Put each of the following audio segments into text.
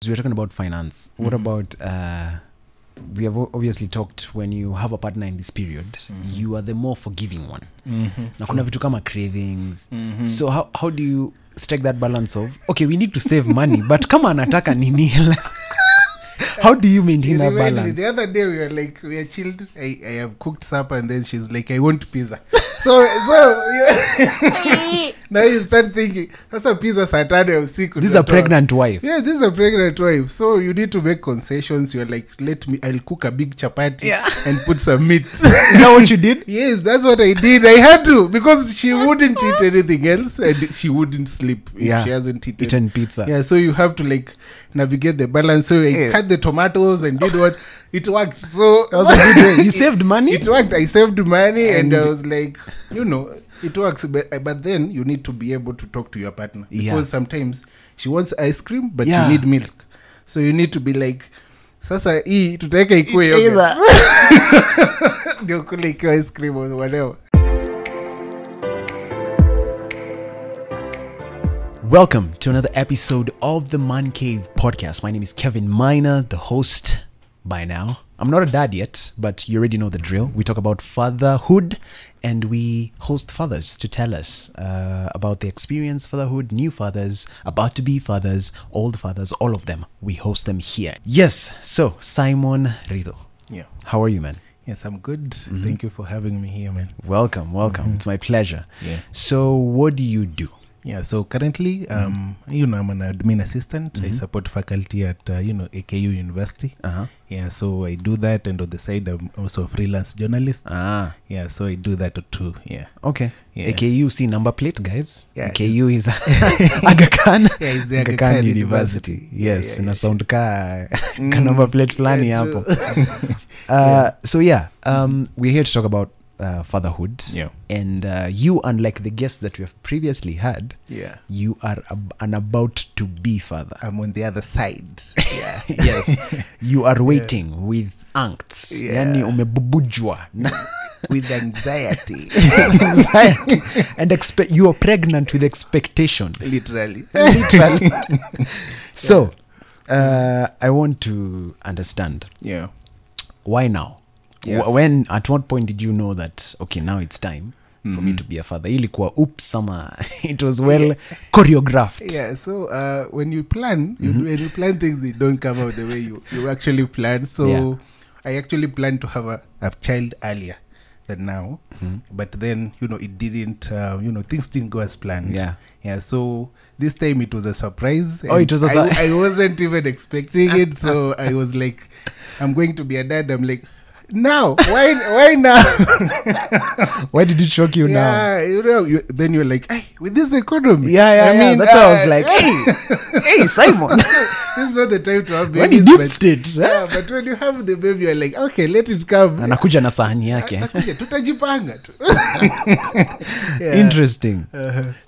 because we're talking about finance. What about we have obviously talked when you have a partner in this period, you are the more forgiving one. Na kuna vitu kama cravings. So how do you strike that balance of, okay, we need to save money, but kama anataka nini? How do you maintain that balance? The other day we are chilled. I have cooked supper and then she's like, I want pizza. So now you start thinking, that's a pizza Saturday of sick. This is a pregnant wife. Yeah, this is a pregnant wife. So you need to make concessions. You're like, I'll cook a big chapati and put some meat. Is that what you did? Yes, that's what I did. I had to, because she wouldn't eat anything else and she wouldn't sleep if she hasn't eaten pizza. Yeah, so you have to navigate the balance. So I cut the tomatoes and did what it worked. So that was a good way. You saved money? It worked. I saved money and I was like, it works. But then you need to be able to talk to your partner, because sometimes she wants ice cream but you need milk. So you need to be like, sasa hii tutaweka ikuwe yogurt. Ndio kule ikiwa ice cream or whatever. Welcome to another episode of the Man Cave podcast. My name is Kevin Maina, the host by now. I'm not a dad yet, but you already know the drill. We talk about fatherhood and we host fathers to tell us about the experience fatherhood, new fathers, about to be fathers, old fathers, all of them. We host them here. Yes, so Simon Ritho. Yeah. How are you, man? Yes, I'm good. Thank you for having me here, man. Welcome. It's my pleasure. Yeah. So what do you do? Yeah, so currently, I'm an admin assistant. I support faculty at, AKU University. Yeah, so I do that. And on the side, I'm also a freelance journalist. Yeah, so I do that too. Yeah. Okay. Yeah. AKU, see number plate, guys. Yeah. AKU is Aga Khan. Yeah, it's the Aga Khan University. Yes, in a sound ka number plate flani hapo. So we're here to talk about fatherhood. Yeah. And you, unlike the guests that we have previously had, you are an about to be father. I'm on the other side. Yeah. Yes. You are waiting with angst. Yani umebubujwa. With anxiety. And you are pregnant with expectation. Literally. So, I want to understand. Yeah. Why now? Yes. At what point did you know that, okay, now it's time for me to be a father? Ilikuwa sama it was well choreographed. Yeah, so when you plan, when you plan things, they don't come out the way you actually plan. So I actually planned to have a child earlier than now. But then, it didn't, things didn't go as planned. Yeah, so this time it was a surprise. Oh, it was a surprise. I wasn't even expecting it. So I was like, I'm going to be a dad. I'm like, now, why now? Why did it shock you now? Yeah, then you're like, hey, with this economy. I mean, that's why I was like, hey, Simon. This is not the time to have babies. When you deep state. Yeah, but when you have the baby, you're like, okay, let it come. Anakuja na sahani yake. Tutajipanga tu. Interesting.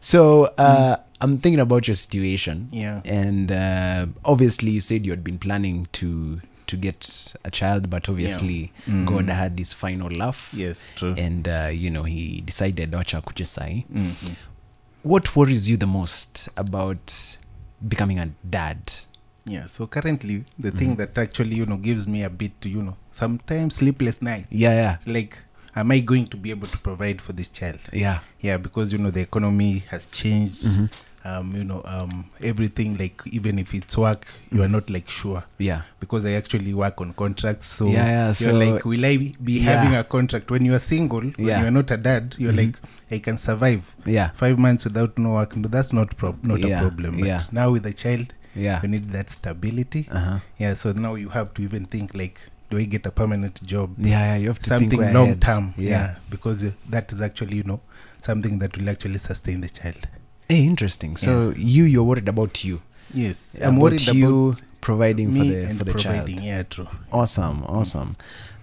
So, I'm thinking about your situation. Yeah. And obviously, you said you had been planning to get a child, but obviously God had his final laugh. Yes, true. And he decided wacha kuche sai. What worries you the most about becoming a dad? Yeah, so currently the thing that actually gives me a bit sometimes sleepless nights. Like, am I going to be able to provide for this child? Because the economy has changed. Everything, like, even if it's work, you are not like sure. Because I actually work on contracts. So you're like, will I be having a contract? When you are single, when you are not a dad, you're like, I can survive 5 months without no work. No, that's not a problem. But now with a child, you need that stability. So now you have to even think like, do I get a permanent job? You have to something think long term. Because that is actually something that will actually sustain the child. Hey, interesting. So you're worried about you. Yes, I'm worried about you providing for the child. Yeah, true. Awesome.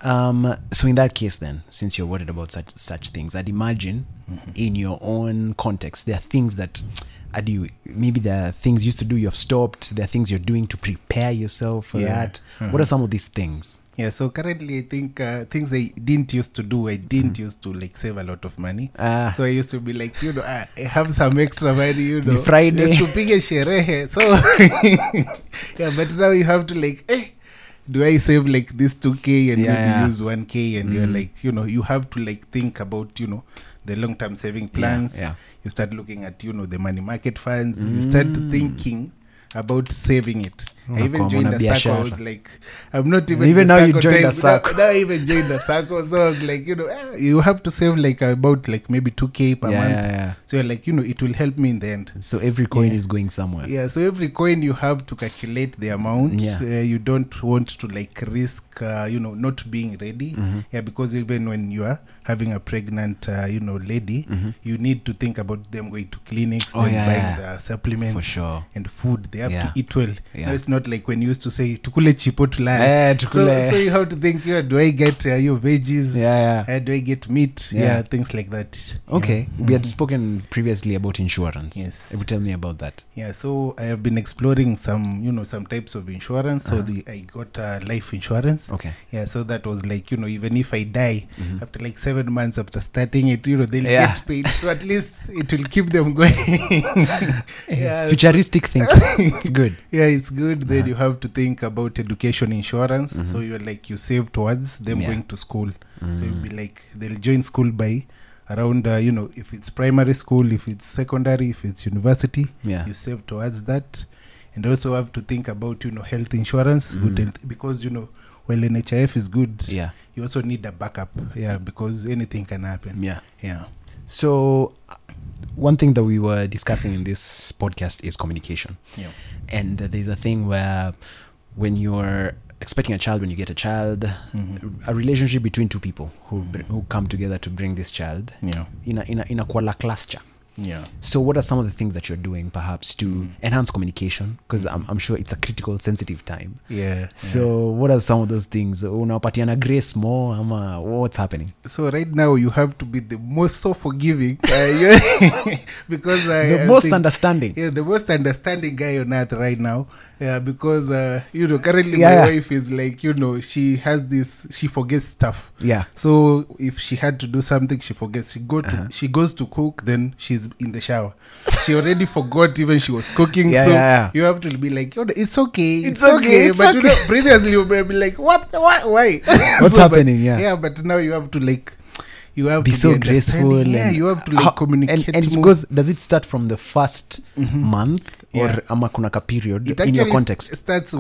So in that case, then, since you're worried about such things, I'd imagine in your own context, there are things that maybe there are things you used to do, you've stopped. There are things you're doing to prepare yourself for that. What are some of these things? Yeah, so currently I think things I didn't used to do, I didn't used to like save a lot of money. So I used to be like, I have some extra money, Friday. Just to pick a sherehe. So, yeah, but now you have to like, do I save like this 2K and maybe use 1K? And you're like, you have to like think about, the long-term saving plans. You start looking at, the money market funds. You start thinking about saving it. I even joined the circle. I was like, I'm not even now you joined the circle. Now I even joined the circle. So I was like, you have to save like about like maybe 2K per month. So you're like, it will help me in the end. So every coin is going somewhere. Yeah, so every coin you have to calculate the amount. You don't want to like risk, not being ready. Yeah, because even when you are having a pregnant, lady, you need to think about them going to clinics, buying the supplements for sure, and food. They have to eat well. No, it's not like when you used to say tukule chipo tulale. So you have to think, do I get your veggies? Do I get meat? Things like that. Okay. We had spoken previously about insurance. Yes. Tell me about that. Yeah, so I have been exploring some, some types of insurance. So I got life insurance. Okay. Yeah, so that was like, even if I die after like 7 months after starting it, they'll get paid. So at least it will keep them going. Futuristic thinking. It's good. Yeah, it's good. Then you have to think about education insurance. So you're like, you save towards them going to school. So you'll be like, they'll join school by around, if it's primary school, if it's secondary, if it's university, you save towards that. And also have to think about, health insurance, good health, because, while NHIF is good, you also need a backup, because anything can happen. Yeah. So one thing that we were discussing in this podcast is communication. And there's a thing where when you're expecting a child, when you get a child, a relationship between two people who come together to bring this child in a koala cluster. So what are some of the things that you're doing perhaps to enhance communication? Because I'm sure it's a critical, sensitive time. So what are some of those things? Unapatiana grace more? What's happening? So right now you have to be the most so forgiving because the most understanding. Yeah, the most understanding guy on earth right now. Yeah, because currently my wife is like, she has this, she forgets stuff. So if she had to do something, she forgets. She goes to cook, then she's in the shower. She already forgot even she was cooking. You have to be like, it's okay. It's okay. But previously you may be like, what? Why? What's happening? Yeah, but now you have to like, you have be to so graceful. You have to like communicate. And because does it start from the first month or ama kuna ka period in your context? Starts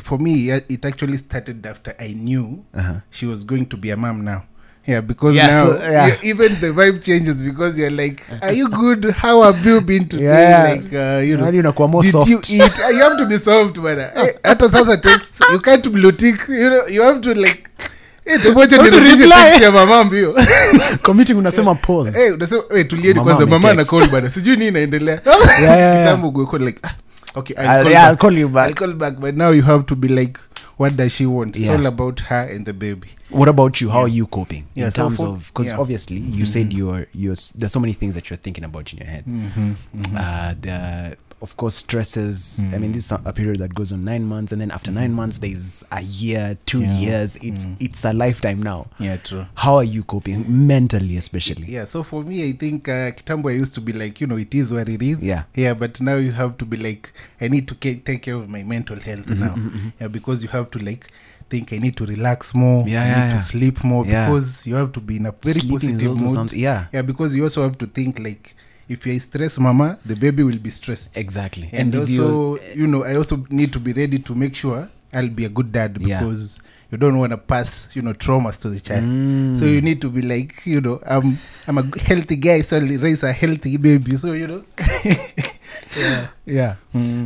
for me. It actually started after I knew she was going to be a mom now. Yeah, because now even the vibe changes because you're like, are you good? How have you been today? Like, did you eat? You have to be soft, man. After such a text, you can't blue tick. You have to like. Committing unasema pause. Unasema tulieni kwanza mama na call bana. Sijui nini inaendelea. Kitambo go like okay, I'll call you back. I'll call back, but now you have to be like, what does she want? It's all about her and the baby. What about you? How are you coping in terms of, because obviously you said you're there's so many things that you're thinking about in your head. Of course, stresses. I mean, this is a period that goes on 9 months, and then after 9 months, there's a year, 2 years. It's a lifetime now. Yeah, true. How are you coping mentally, especially? Yeah, so for me, I think Kitambo I used to be like, it is what it is. Yeah, but now you have to be like, I need to take care of my mental health now. Yeah, because you have to like think I need to relax more. I need to sleep more because you have to be in a very positive mood. Yeah, because you also have to think like, if you're stressed, mama, the baby will be stressed. Exactly. And also, I also need to be ready to make sure I'll be a good dad because you don't want to pass, traumas to the child. So you need to be like, I'm a healthy guy, so I'll raise a healthy baby. So,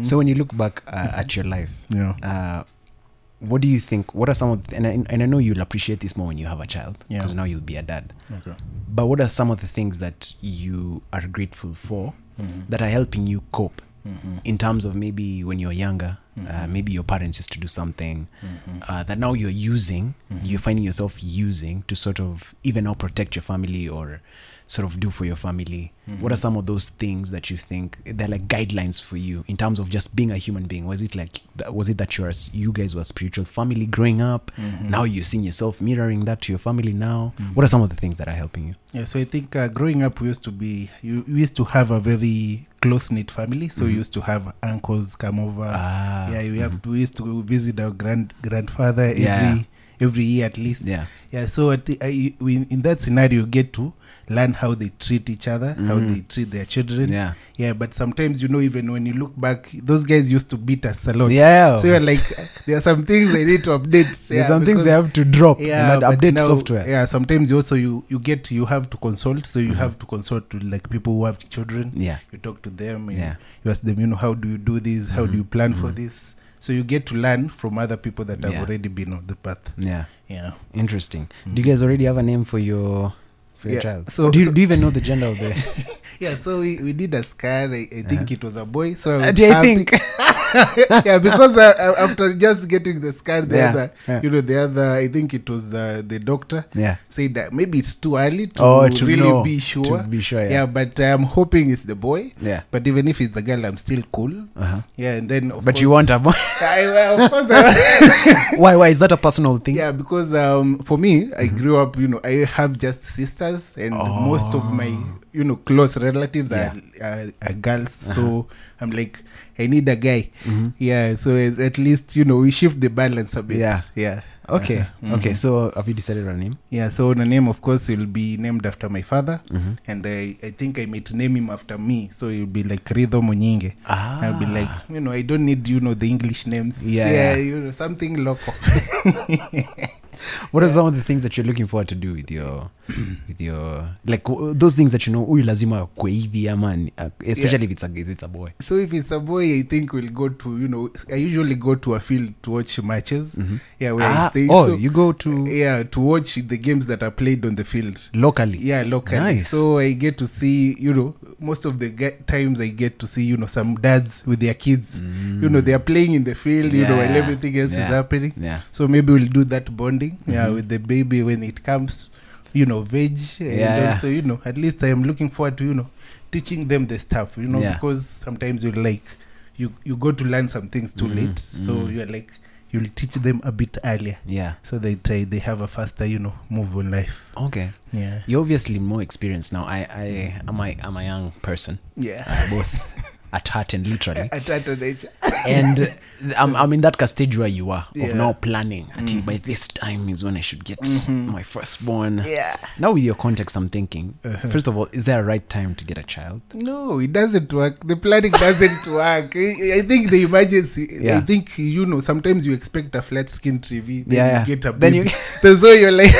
So when you look back at your life, what do you think? What are some of and I know you'll appreciate this more when you have a child because now you'll be a dad. Okay. But what are some of the things that you are grateful for that are helping you cope in terms of maybe when you're younger, maybe your parents used to do something that now you're using, you're finding yourself using to sort of even now protect your family or sort of do for your family. What are some of those things that you think they're like guidelines for you in terms of just being a human being? Was it that you guys were a spiritual family growing up? Now you're seeing yourself mirroring that to your family now? What are some of the things that are helping you? Yeah, so I think growing up we used to have a very close-knit family. So we used to have uncles come over. We used to visit our grandfather every year at least. So in that scenario you get to learn how they treat each other, how they treat their children. But sometimes, even when you look back, those guys used to beat us a lot. So you're like, there are some things they need to update. There's some things they have to drop in that update software. Sometimes also you have to consult. So you have to consult to like people who have children. You talk to them and you ask them, how do you do this? How do you plan for this? So you get to learn from other people that have already been on the path. Interesting. Do you guys already have a name for your child? So do you even know the gender of the so we did a scar. I think it was a boy. So do you think because after just getting the scar, the other I think it was the doctor said that maybe it's too early to really be sure. But I'm hoping it's the boy. But even if it's a girl, I'm still cool. And then of course, you want a boy? Of course. Why is that a personal thing? Because for me, I grew up, I have just sisters, and most of my close relatives are girls. So I'm like, I need a guy. So at least we shift the balance a bit. Okay. So have you decided on a name? So the name, of course, will be named after my father, and I think I might name him after me. So it will be like Ritho Munyinge. I'll be like, I don't need the English names. Something local. What are some of the things that you're looking forward to do with your like those things that lazima kwe hivi ama especially if it's a boy? So if it's a boy, I think we'll go to I usually go to a field to watch matches. Where I stay. You go to to watch the games that are played on the field locally. Nice. So I get to see most of the times I get to see some dads with their kids. They are playing in the field. While everything else is happening. So maybe we'll do that bonding. With the baby when it comes, veg. And also, at least I am looking forward to, teaching them the stuff, because sometimes you go to learn some things too late. So you're like, you'll teach them a bit earlier. So they have a faster, move on life. Okay. You're obviously more experienced now. I'm a young person. Both at heart and literally. At heart and nature. And I'm in that stage where you are of now planning. Until by this time is when I should get my firstborn. Now with your context, I'm thinking, first of all, is there a right time to get a child? No, it doesn't work. The planning doesn't work. I think the emergency, I think, sometimes you expect a flat-skinned TV, then you get a baby. So you're like...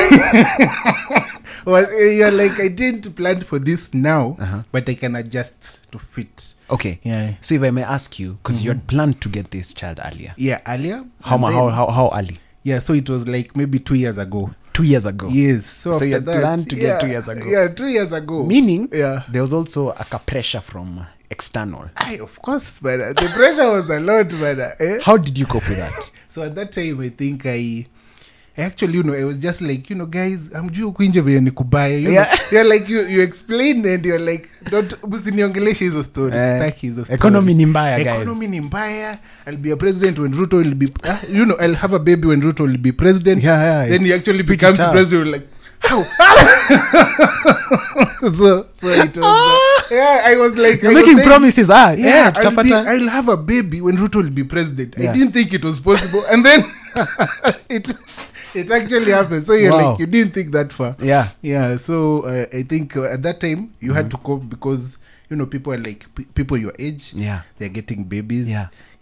Well, you're like, I didn't plan for this now, but I can adjust to fit. Okay. So if I may ask you, because you had planned to get this child earlier. Earlier. How early? So it was like maybe 2 years ago. 2 years ago? Yes. So you had planned to get 2 years ago? 2 years ago. Meaning, there was also a pressure from external. Of course, but the pressure was a lot, but... How did you cope with that? So at that time, I think I actually, I was just like, guys, I'm due kuinje vya nikubaya. You're like, you explain and you're like, usiniongeleshe hizo stories. Economy ni mbaya, guys. Economy ni mbaya. I'll be a president when Ruto will be, I'll have a baby when Ruto will be president. Then he actually becomes president. You're like, how? so it was, I was like, you're making promises. I'll have a baby when Ruto will be president. I didn't think it was possible. And then it actually happened. So you're like, you didn't think that far. So I think at that time you had to cope because people are like people your age. They're getting babies.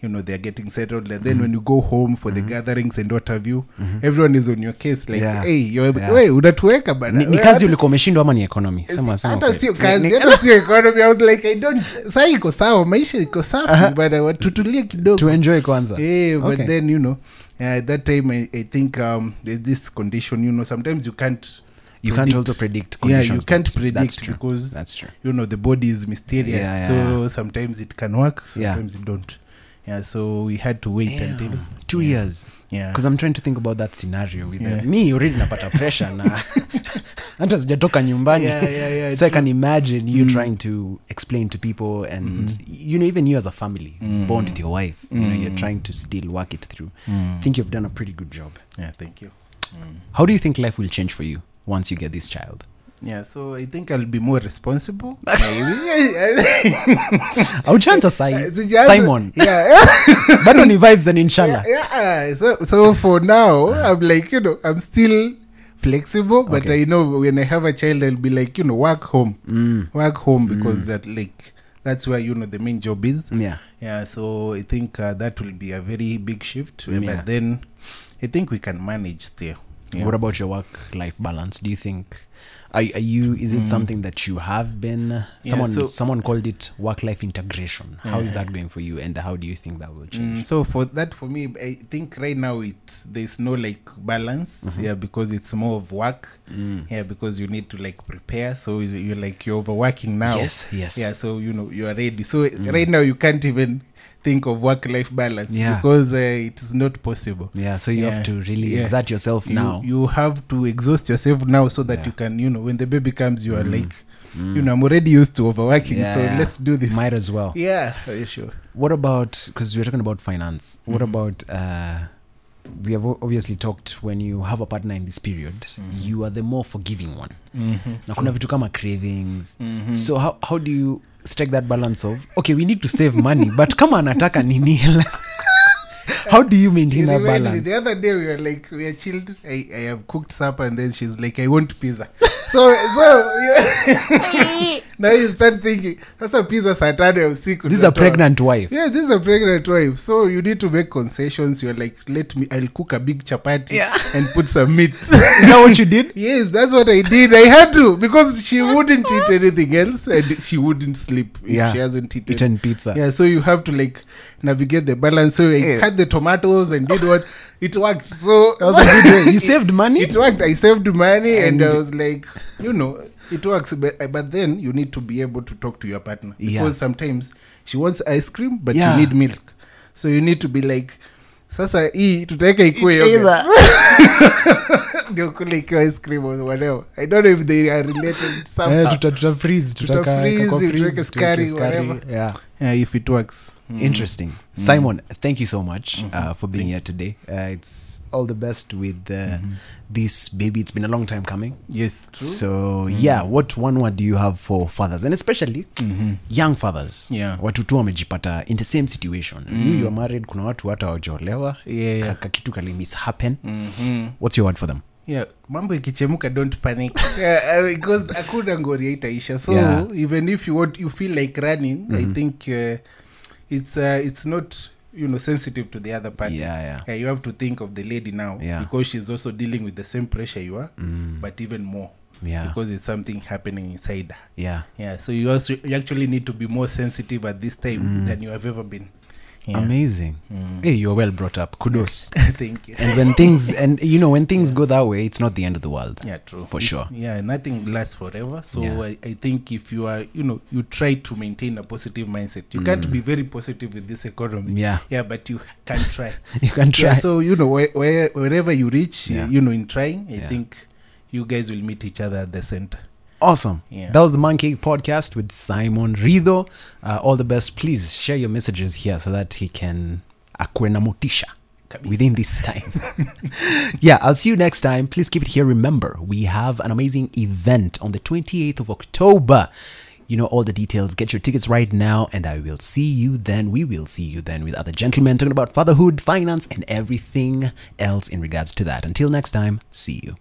They're getting settled, and then when you go home for the gatherings and what have you, everyone is on your case like, hey, you're unatuweka bana. Ni kazi ulikuwa umeshindwa ama ni economy? Sema hata sio kazi, hata sio economy. I was like, I don't, sasa iko sawa, maisha iko sawa, but tutulie kidogo to enjoy kwanza. But then at that time I think there's this condition, sometimes you can't you can't also predict conditions. Yeah, you can't predict because that's true. The body is mysterious. So sometimes it can work, sometimes it don't. Yeah, so we had to wait until 2 years. Yeah, because I'm trying to think about that scenario with me already napata pressure na hata sijatoka nyumbani. So I can imagine you trying to explain to people and even you as a family bond with your wife, you're trying to still work it through. I think you've done a pretty good job. Yeah, thank you. How do you think life will change for you once you get this child? Yeah, so I think I'll be more responsible. I'll chant Simon. Yeah. But only vibes and inshallah. Yeah. So for now, I'm like, I'm still flexible, but I know when I have a child, I'll be like, work home. Work home because that's where, the main job is. Yeah. Yeah, so I think that will be a very big shift. But then I think we can manage still. Yeah. What about your work-life balance? Do you think is it something that you have been someone called it work-life integration? How is that going for you, and how do you think that will change? So for me, I think right now there's no like balance, because it's more of work, because you need to like prepare, so you're overworking now. Yes. Yeah, so you are ready. So right now you can't even think of work-life balance because it is not possible. Yeah, so you have to really exert yourself now. You have to exhaust yourself now so that you can, when the baby comes, you are like, I'm already used to overworking, so let's do this. Might as well. Yeah, are you sure? What about, because we're talking about finance, what about, we have obviously talked, when you have a partner in this period, you are the more forgiving one. Na kuna vitu kama cravings. So how do you strike that balance of, okay, we need to save money, but kama anataka nini? How do you maintain that balance? The other day we are chilled. I have cooked supper, and then she's like, I want pizza. So now you start thinking, that's a pizza Saturday or sick. This is a pregnant wife. Yeah, this is a pregnant wife. So you need to make concessions. You're like, I'll cook a big chapati and put some meat. Is that what you did? Yes, that's what I did. I had to, because she wouldn't eat anything else, and she wouldn't sleep if she hasn't eaten pizza. Yeah, so you have to like navigate the balance. So I cut the tomatoes and did what it worked. So that was a good way. You saved money? It worked. I saved money, and I was like, it works. But then you need to be able to talk to your partner, because sometimes she wants ice cream, but you need milk. So you need to be like, sasa hii tutaweka ikuwe yoga. Ndio kule ikiwa ice cream or whatever. I don't know if they are related somehow. Tutafreeze, tutaweka sukari, whatever. Yeah, if it works. Interesting. Simon, thank you so much for being here today. It's all the best with this baby. It's been a long time coming. Yes, true. So what one word do you have for fathers, and especially young fathers? Watu tu wamejipata in the same situation. You are married, kuna watu hata hawajaolewa, kakitu kali mishappen. What's your word for them? Yeah, mambo ikichemuka, don't panic. Because hakuna ngori itaisha. So even if you feel like running, I think it's not sensitive to the other party. You have to think of the lady now, because she's also dealing with the same pressure you are, but even more, because it's something happening inside her. So you actually need to be more sensitive at this time than you have ever been. Amazing. Hey, you're well brought up. Kudos. Thank you. And when things go that way, it's not the end of the world. Yeah, true. For sure. Yeah, nothing lasts forever. So I think if you are, you try to maintain a positive mindset. You can't be very positive with this economy. Yeah, but you can try. You can try. Yeah, so wherever you reach, in trying, I think you guys will meet each other at the center. Awesome. That was the Man Cave podcast with Simon Ritho. All the best. Please share your messages here so that he can akue na motisha within this time. I'll see you next time. Please keep it here. Remember, we have an amazing event on the 28th of October. You know all the details. Get your tickets right now, and I will see you then. We will see you then with other gentlemen talking about fatherhood, finance, and everything else in regards to that. Until next time, see you.